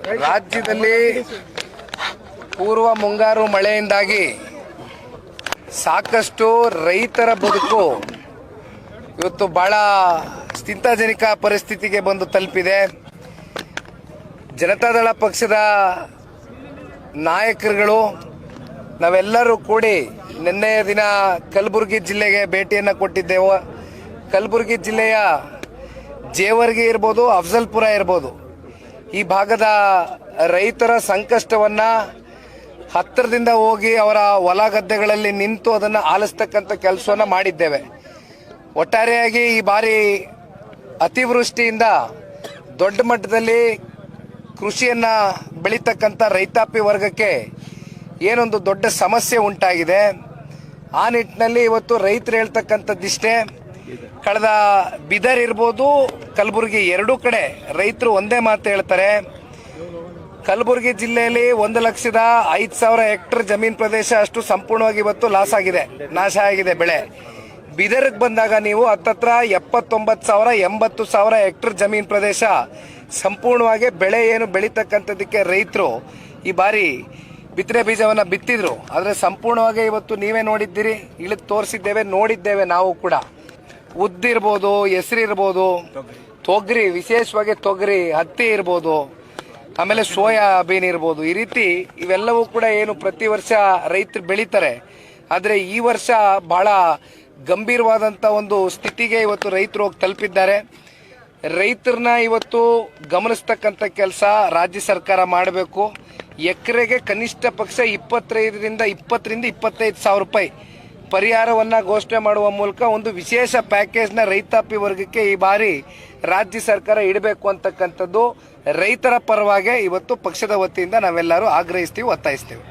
ರಾಜ್ಯದಲ್ಲಿ ಪೂರ್ವ ಮುಂಗಾರು ಮಳೆಯಿಂದಾಗಿ ಸಾಕಷ್ಟು ರೈತರ ಬದುಕು ಇವತ್ತು ಬಹಳ ಚಿಂತಾಜನಕ ಪರಿಸ್ಥಿತಿಗೆ ಬಂದು ತಲುಪಿದೆ. ಜನತಾದಳ ಪಕ್ಷದ ನಾಯಕರುಗಳು ನಾವೆಲ್ಲರೂ ಕೂಡಿ ನಿನ್ನೆಯ ದಿನ ಕಲಬುರಗಿ ಜಿಲ್ಲೆಗೆ ಭೇಟಿಯನ್ನು ಕೊಟ್ಟಿದ್ದೆವು. ಕಲಬುರಗಿ ಜಿಲ್ಲೆಯ ಜೇವರ್ಗಿ ಇರ್ಬೋದು, ಅಫಜಲ್ಪುರ ಇರ್ಬೋದು, ಈ ಭಾಗದ ರೈತರ ಸಂಕಷ್ಟವನ್ನ ಹತ್ತಿರದಿಂದ ಹೋಗಿ ಅವರ ಹೊಲ ಗದ್ದೆಗಳಲ್ಲಿ ನಿಂತು ಅದನ್ನು ಆಲಿಸ್ತಕ್ಕಂಥ ಕೆಲಸವನ್ನು ಮಾಡಿದ್ದೇವೆ. ಒಟ್ಟಾರೆಯಾಗಿ ಈ ಬಾರಿ ಅತಿವೃಷ್ಟಿಯಿಂದ ದೊಡ್ಡ ಮಟ್ಟದಲ್ಲಿ ಕೃಷಿಯನ್ನ ಬೆಳೀತಕ್ಕಂಥ ರೈತಾಪಿ ವರ್ಗಕ್ಕೆ ಏನೊಂದು ದೊಡ್ಡ ಸಮಸ್ಯೆ ಉಂಟಾಗಿದೆ. ಆ ನಿಟ್ಟಿನಲ್ಲಿ ಇವತ್ತು ರೈತರು ಹೇಳ್ತಕ್ಕಂಥದ್ದಿಷ್ಟೇ, ಕಳೆದ ಬೀದರ್ ಇರ್ಬೋದು, ಕಲಬುರಗಿ ಎರಡೂ ಕಡೆ ರೈತರು ಒಂದೇ ಮಾತು ಹೇಳ್ತಾರೆ. ಕಲಬುರಗಿ ಜಿಲ್ಲೆಯಲ್ಲಿ 1,05,000 ಹೆಕ್ಟರ್ ಜಮೀನು ಪ್ರದೇಶ ಅಷ್ಟು ಸಂಪೂರ್ಣವಾಗಿ ಇವತ್ತು ಲಾಸ್ ಆಗಿದೆ, ನಾಶ ಆಗಿದೆ ಬೆಳೆ. ಬೀದರ್ಗೆ ಬಂದಾಗ ನೀವು ಹತ್ತತ್ರ 79,000 80,000 ಹೆಕ್ಟರ್ ಜಮೀನು ಪ್ರದೇಶ ಸಂಪೂರ್ಣವಾಗಿ ಬೆಳೆ ಏನು ಬೆಳೀತಕ್ಕಂಥದ್ದಕ್ಕೆ ರೈತರು ಈ ಬಾರಿ ಬಿತ್ತನೆ ಬೀಜವನ್ನ ಬಿತ್ತಿದ್ರು. ಆದರೆ ಸಂಪೂರ್ಣವಾಗಿ ಇವತ್ತು ನೀವೇ ನೋಡಿದ್ದೀರಿ, ಇಳಿದು ತೋರಿಸಿದ್ದೇವೆ, ನೋಡಿದ್ದೇವೆ ನಾವು ಕೂಡ. ಉದ್ದಿರ್ಬೋದು, ಹೆಸರಿರ್ಬೋದು, ತೊಗರಿ, ವಿಶೇಷವಾಗಿ ತೊಗರಿ, ಹತ್ತಿ ಇರ್ಬೋದು, ಆಮೇಲೆ ಸೋಯಾಬೀನ್ ಇರ್ಬೋದು, ಈ ರೀತಿ ಇವೆಲ್ಲವೂ ಕೂಡ ಏನು ಪ್ರತಿ ವರ್ಷ ರೈತರು ಬೆಳೀತಾರೆ. ಆದರೆ ಈ ವರ್ಷ ಬಹಳ ಗಂಭೀರವಾದಂಥ ಒಂದು ಸ್ಥಿತಿಗೆ ಇವತ್ತು ರೈತರು ಹೋಗಿ ತಲುಪಿದ್ದಾರೆ. ರೈತರನ್ನ ಇವತ್ತು ಗಮನಿಸ್ತಕ್ಕಂಥ ಕೆಲಸ ರಾಜ್ಯ ಸರ್ಕಾರ ಮಾಡಬೇಕು. ಎಕರೆಗೆ ಕನಿಷ್ಠ ಪಕ್ಷ 20ರಿಂದ 25,000 ರೂಪಾಯಿ ಪರಿಹಾರವನ್ನ ಘೋಷಣೆ ಮಾಡುವ ಮೂಲಕ ಒಂದು ವಿಶೇಷ ಪ್ಯಾಕೇಜ್ನ ರೈತಾಪಿ ವರ್ಗಕ್ಕೆ ಈ ಬಾರಿ ರಾಜ್ಯ ಸರ್ಕಾರ ಇಡಬೇಕು ಅಂತಕ್ಕಂಥದ್ದು ರೈತರ ಪರವಾಗಿ ಇವತ್ತು ಪಕ್ಷದ ವತಿಯಿಂದ ನಾವೆಲ್ಲರೂ ಆಗ್ರಹಿಸ್ತೀವಿ, ಒತ್ತಾಯಿಸ್ತೇವೆ.